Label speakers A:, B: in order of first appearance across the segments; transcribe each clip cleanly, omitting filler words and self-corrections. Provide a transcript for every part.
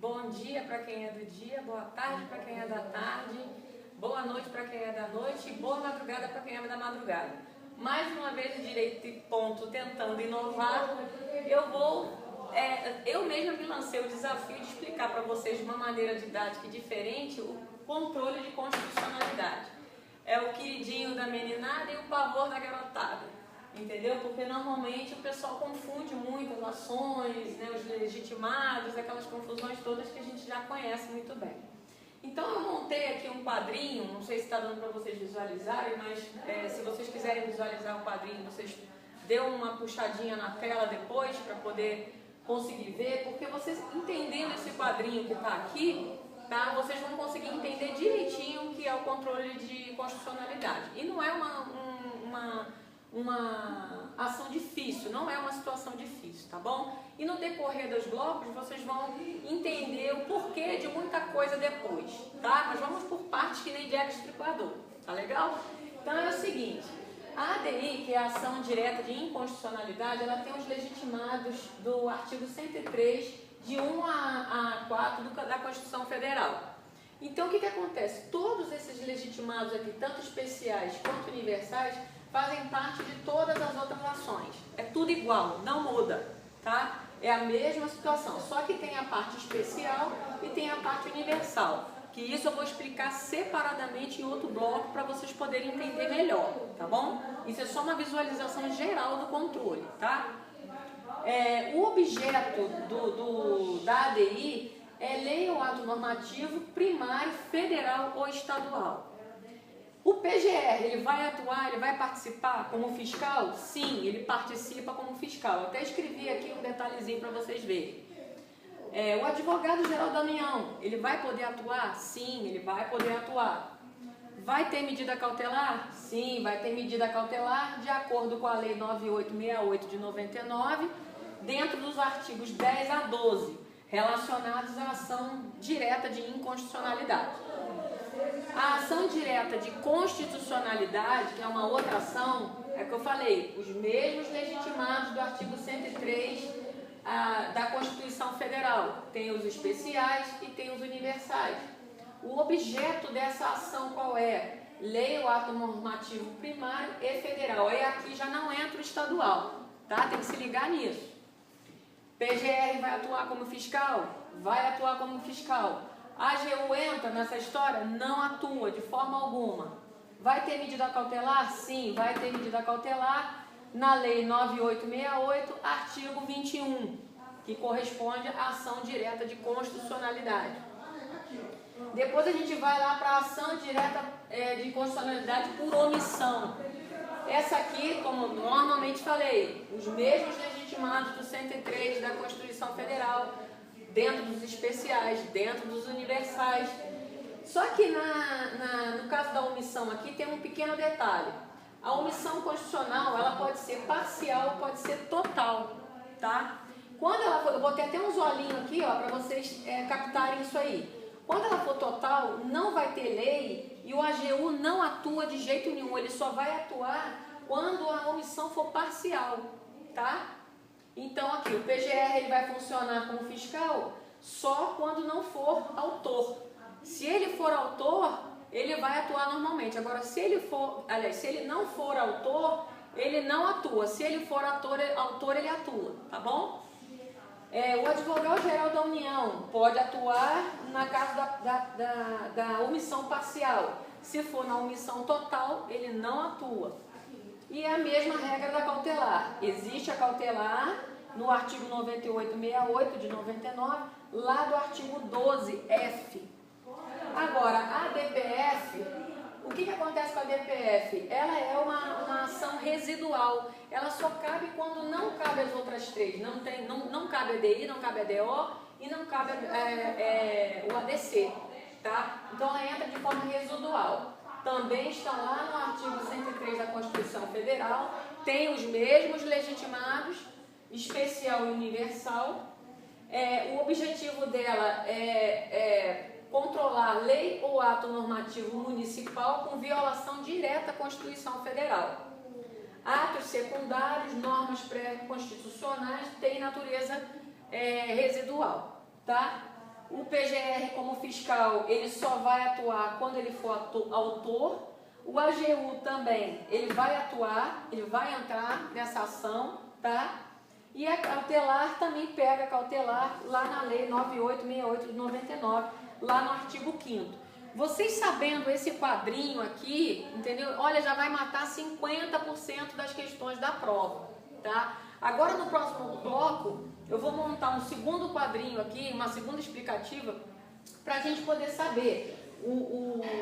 A: Bom dia para quem é do dia, boa tarde para quem é da tarde, boa noite para quem é da noite e boa madrugada para quem é da madrugada. Mais uma vez, o Direito e Ponto tentando inovar, eu mesma me lancei o desafio de explicar para vocês de uma maneira didática e diferente o controle de constitucionalidade. É o queridinho da meninada e o pavor da garotada, entendeu? Porque normalmente o pessoal confunde muito as ações, né, os legitimados, aquelas confusões todas que a gente já conhece muito bem. Então eu montei aqui um quadrinho, não sei se está dando para vocês visualizarem, mas se vocês quiserem visualizar o quadrinho, vocês dêem uma puxadinha na tela depois para poder conseguir ver, porque vocês entendendo esse quadrinho que está aqui, tá, vocês vão conseguir entender direitinho o que é o controle de constitucionalidade. E não é uma ação difícil, não é uma situação difícil, tá bom? E no decorrer dos blocos vocês vão entender o porquê de muita coisa depois, tá? Mas vamos por partes que nem Jack Estripador, tá legal? Então é o seguinte, a ADI, que é a ação direta de inconstitucionalidade, ela tem os legitimados do artigo 103, de 1 a 4 da Constituição Federal. Então o que acontece? Todos esses legitimados aqui, tanto especiais quanto universais, fazem parte de todas as outras ações. É tudo igual, não muda, tá? É a mesma situação, só que tem a parte especial e tem a parte universal. Que isso eu vou explicar separadamente em outro bloco para vocês poderem entender melhor, tá bom? Isso é só uma visualização geral do controle, tá? O objeto da ADI é lei ou ato normativo primário, federal ou estadual. O PGR, ele vai atuar, ele vai participar como fiscal? Sim, ele participa como fiscal. Eu até escrevi aqui um detalhezinho para vocês verem. O advogado-geral da União, ele vai poder atuar? Sim, ele vai poder atuar. Vai ter medida cautelar? Sim, vai ter medida cautelar de acordo com a Lei 9868 de 99, dentro dos artigos 10 a 12, relacionados à ação direta de inconstitucionalidade. A ação direta de constitucionalidade, que é uma outra ação, é que eu falei, os mesmos legitimados do artigo 103 da Constituição Federal. Tem os especiais e tem os universais. O objeto dessa ação qual é? Lei ou ato normativo primário e federal. E aqui já não entra o estadual, tá? Tem que se ligar nisso. PGR vai atuar como fiscal? Vai atuar como fiscal. A AGU entra nessa história? Não atua de forma alguma. Vai ter medida cautelar? Sim, vai ter medida cautelar na Lei 9868, artigo 21, que corresponde à ação direta de constitucionalidade. Depois a gente vai lá para a ação direta de constitucionalidade por omissão. Essa aqui, como normalmente falei, os mesmos legitimados do 103 da Constituição Federal, dentro dos especiais, dentro dos universais. Só que no caso da omissão aqui tem um pequeno detalhe. A omissão constitucional, ela pode ser parcial, pode ser total, tá? Quando ela for, eu botei até uns olhinhos aqui, ó, para vocês captarem isso aí. Quando ela for total, não vai ter lei e o AGU não atua de jeito nenhum. Ele só vai atuar quando a omissão for parcial, tá? Então aqui, o PGR ele vai funcionar como fiscal só quando não for autor. Se ele for autor, ele vai atuar normalmente. Agora, se ele não for autor, ele não atua. Se ele for autor ele atua, tá bom? O advogado-geral da União pode atuar na caso da omissão parcial. Se for na omissão total, ele não atua. E é a mesma regra da cautelar. Existe a cautelar no artigo 9868 de 99, lá do artigo 12F. Agora, a DPF, o que acontece com a DPF? Ela é uma ação residual. Ela só cabe quando não cabe as outras três. Não cabe a DI, não cabe a DO e não cabe o ADC. Tá? Então, ela entra de forma residual. Também estão lá no artigo 103 da Constituição Federal. Tem os mesmos legitimados, especial e universal. O objetivo dela é controlar lei ou ato normativo municipal com violação direta à Constituição Federal. Atos secundários, normas pré-constitucionais têm natureza residual, tá? O PGR como fiscal, ele só vai atuar quando ele for autor. O AGU também, ele vai atuar, ele vai entrar nessa ação, tá? E a cautelar também pega a cautelar lá na lei 9868 de 99, lá no artigo 5º. Vocês sabendo esse quadrinho aqui, entendeu? Olha, já vai matar 50% das questões da prova, tá? Agora no próximo bloco, eu vou montar um segundo quadrinho aqui, uma segunda explicativa, para a gente poder saber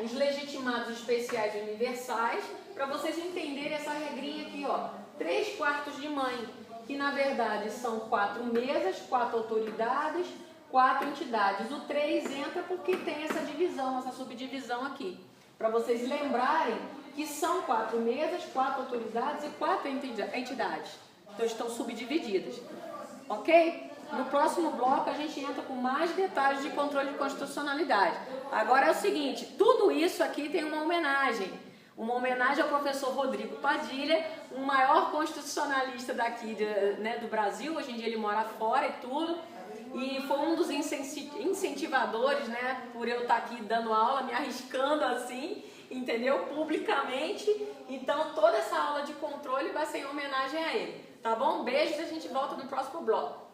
A: os legitimados especiais e universais, para vocês entenderem essa regrinha aqui, ó. 3/4 de mãe, que na verdade são 4 mesas, 4 autoridades, 4 entidades. O 3 entra porque tem essa divisão, essa subdivisão aqui. Para vocês lembrarem que são 4 mesas, 4 autoridades e 4 entidades. Então estão subdivididas. Ok? No próximo bloco a gente entra com mais detalhes de controle de constitucionalidade. Agora é o seguinte, tudo isso aqui tem uma homenagem. Uma homenagem ao professor Rodrigo Padilha, o maior constitucionalista daqui do Brasil. Hoje em dia ele mora fora e tudo. E foi um dos incentivadores, né, por eu estar aqui dando aula, me arriscando assim, entendeu? Publicamente. Então toda essa aula de controle vai ser em homenagem a ele. Tá bom? Beijos e a gente volta no próximo bloco.